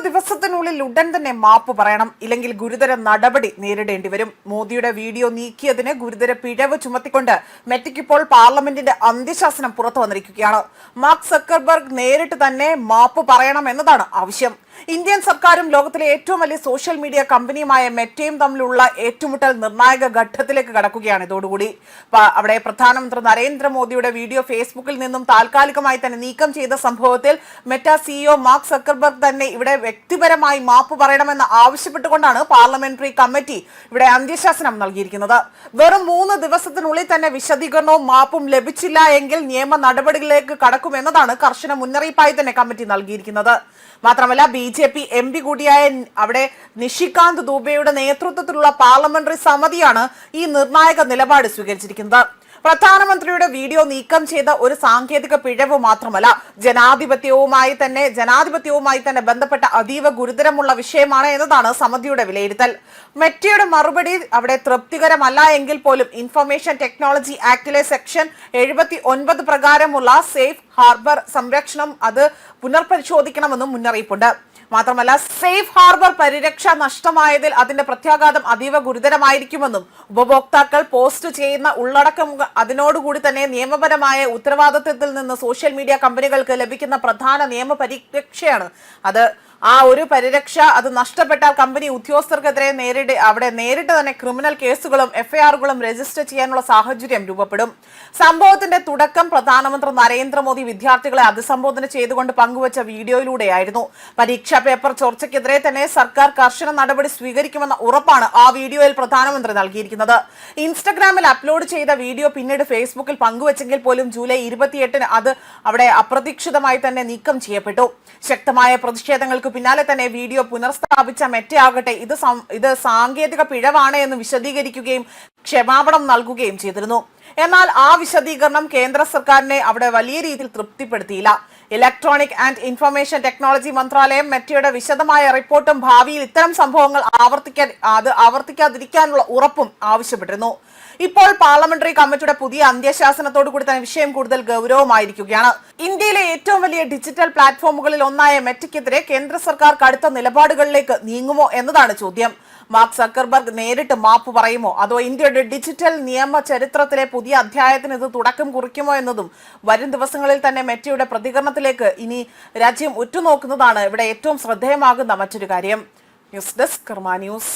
ദിവസത്തിനുള്ളിൽ ഉടൻ തന്നെ മാപ്പ് പറയണം, ഇല്ലെങ്കിൽ ഗുരുതര നടപടി നേരിടേണ്ടി വരും. മോദിയുടെ വീഡിയോ നീക്കിയതിന് ഗുരുതര പിഴവ് ചുമത്തിക്കൊണ്ട് മെറ്റയ്ക്ക് ഇപ്പോൾ പാർലമെന്റിന്റെ അന്ത്യശാസനം പുറത്തു വന്നിരിക്കുകയാണ്. മാർക്ക് സക്കർബർഗ് നേരിട്ട് തന്നെ മാപ്പ് പറയണം എന്നതാണ് ആവശ്യം. ഇന്ത്യൻ സർക്കാരും ലോകത്തിലെ ഏറ്റവും വലിയ സോഷ്യൽ മീഡിയ കമ്പനിയുമായ മെറ്റയും തമ്മിലുള്ള ഏറ്റുമുട്ടൽ നിർണായക ഘട്ടത്തിലേക്ക് കടക്കുകയാണ്. ഇതോടുകൂടി അവിടെ പ്രധാനമന്ത്രി നരേന്ദ്രമോദിയുടെ വീഡിയോ ഫേസ്ബുക്കിൽ നിന്നും താൽക്കാലികമായി തന്നെ നീക്കം ചെയ്ത സംഭവത്തിൽ മെറ്റ സിഇഒ മാർക്ക് സക്കർബർഗ് തന്നെ ഇവിടെ വ്യക്തിപരമായി മാപ്പ് പറയണമെന്ന് ആവശ്യപ്പെട്ടുകൊണ്ടാണ് പാർലമെന്ററി കമ്മിറ്റി ഇവിടെ അന്ത്യശാസനം നൽകിയിരിക്കുന്നത്. വെറും 3 ദിവസത്തിനുള്ളിൽ തന്നെ വിശദീകരണവും മാപ്പും ലഭിച്ചില്ല എങ്കിൽ നിയമ നടപടികളിലേക്ക് കടക്കുമെന്നതാണ് കർശന മുന്നറിയിപ്പായി തന്നെ കമ്മിറ്റി നൽകിയിരിക്കുന്നത്. മാത്രമല്ല BJP MP കൂടിയായ അവിടെ നിഷികാന്ത് ദുബെയുടെ നേതൃത്വത്തിലുള്ള പാർലമെന്ററി സമിതിയാണ് ഈ നിർണായക നിലപാട് സ്വീകരിച്ചിരിക്കുന്നത്. പ്രധാനമന്ത്രിയുടെ വീഡിയോ നീക്കം ചെയ്ത ഒരു സാങ്കേതിക പിഴവ് മാത്രമല്ല, ജനാധിപത്യവുമായി തന്നെ ബന്ധപ്പെട്ട അതീവ ഗുരുതരമുള്ള വിഷയമാണ് എന്നതാണ് സമിതിയുടെ വിലയിരുത്തൽ. മെറ്റയുടെ മറുപടി അവിടെ തൃപ്തികരമല്ല എങ്കിൽ പോലും ഇൻഫർമേഷൻ ടെക്നോളജി ആക്ടിലെ സെക്ഷൻ 79 പ്രകാരമുള്ള സേഫ് ഹാർബർ സംരക്ഷണം അത് പുനർപരിശോധിക്കണമെന്നും മുന്നറിയിപ്പുണ്ട്. മാത്രമല്ല, സേഫ് ഹാർബർ പരിരക്ഷ നഷ്ടമായതിൽ അതിന്റെ പ്രത്യാഘാതം അതീവ ഗുരുതരമായിരിക്കുമെന്നും ഉപഭോക്താക്കൾ പോസ്റ്റ് ചെയ്യുന്ന ഉള്ളടക്കം അതിനോടുകൂടി തന്നെ നിയമപരമായ ഉത്തരവാദിത്തത്തിൽ നിന്ന് സോഷ്യൽ മീഡിയ കമ്പനികൾക്ക് ലഭിക്കുന്ന പ്രധാന നിയമ പരിരക്ഷയാണ് അത്. ആ ഒരു പരിരക്ഷ അത് നഷ്ടപ്പെട്ടാൽ കമ്പനി ഉദ്യോഗസ്ഥർക്കെതിരെ നേരിട്ട് തന്നെ ക്രിമിനൽ കേസുകളും FIRകളും രജിസ്റ്റർ ചെയ്യാനുള്ള സാഹചര്യം രൂപപ്പെടും. സംഭവത്തിന്റെ തുടക്കം പ്രധാനമന്ത്രി നരേന്ദ്രമോദി വിദ്യാർത്ഥികളെ അഭിസംബോധന ചെയ്തുകൊണ്ട് പങ്കുവച്ച വീഡിയോയിലൂടെയായിരുന്നു. പരീക്ഷാ പേപ്പർ ചോർച്ചയ്ക്കെതിരെ തന്നെ സർക്കാർ കർശന നടപടി സ്വീകരിക്കുമെന്ന ഉറപ്പാണ് ആ വീഡിയോയിൽ പ്രധാനമന്ത്രി നൽകിയിരിക്കുന്നത്. ഇൻസ്റ്റഗ്രാമിൽ അപ്ലോഡ് ചെയ്ത വീഡിയോ പിന്നീട് ഫേസ്ബുക്കിൽ പങ്കുവച്ചെങ്കിൽ പോലും ജൂലൈ 28-ന് അത് അവിടെ അപ്രതീക്ഷിതമായി തന്നെ നീക്കം ചെയ്യപ്പെട്ടു. ശക്തമായ പ്രതിഷേധങ്ങൾക്ക് പിന്നാലെ തന്നെ വീഡിയോ പുനഃസ്ഥാപിച്ച മെറ്റയാകട്ടെ ഇത് സാങ്കേതിക പിഴവാണ് എന്ന് വിശദീകരിക്കുകയും ക്ഷമാപണം നൽകുകയും ചെയ്തിരുന്നു. എന്നാൽ ആ വിശദീകരണം കേന്ദ്ര സർക്കാരിനെ അവിടെ വലിയ രീതിയിൽ തൃപ്തിപ്പെടുത്തിയില്ല. ഇലക്ട്രോണിക് ആൻഡ് ഇൻഫർമേഷൻ ടെക്നോളജി മന്ത്രാലയം മെറ്റയുടെ വിശദമായ റിപ്പോർട്ടും ഭാവിയിൽ ഇത്തരം സംഭവങ്ങൾ ആവർത്തിക്കാതിരിക്കാനുള്ള ഉറപ്പും ആവശ്യപ്പെട്ടിരുന്നു. ഇപ്പോൾ പാർലമെന്ററി കമ്മിറ്റിയുടെ പുതിയ അന്ത്യശാസനത്തോടു കൂടി തന്നെ വിഷയം കൂടുതൽ ഗൗരവമായിരിക്കുകയാണ്. ഇന്ത്യയിലെ ഏറ്റവും വലിയ ഡിജിറ്റൽ പ്ലാറ്റ്ഫോമുകളിൽ ഒന്നായ മെറ്റയ്ക്കെതിരെ കേന്ദ്ര സർക്കാർ കടുത്ത നിലപാടുകളിലേക്ക് നീങ്ങുമോ എന്നതാണ് ചോദ്യം. മാർക്ക് സക്കർബർഗ് നേരിട്ട് മാപ്പ് പറയുമോ, അതോ ഇന്ത്യയുടെ ഡിജിറ്റൽ നിയമ ചരിത്രത്തിലെ പുതിയ അധ്യായത്തിന് ഇത് തുടക്കം കുറിക്കുമോ എന്നതും വരും ദിവസങ്ങളിൽ തന്നെ മെറ്റയുടെ പ്രതികരണത്തിലേക്ക് ഇനി രാജ്യം ഉറ്റുനോക്കുന്നതാണ് ഇവിടെ ഏറ്റവും ശ്രദ്ധേയമാകുന്ന മറ്റൊരു കാര്യം. ന്യൂസ് ഡെസ്ക് കർമ്മ ന്യൂസ്.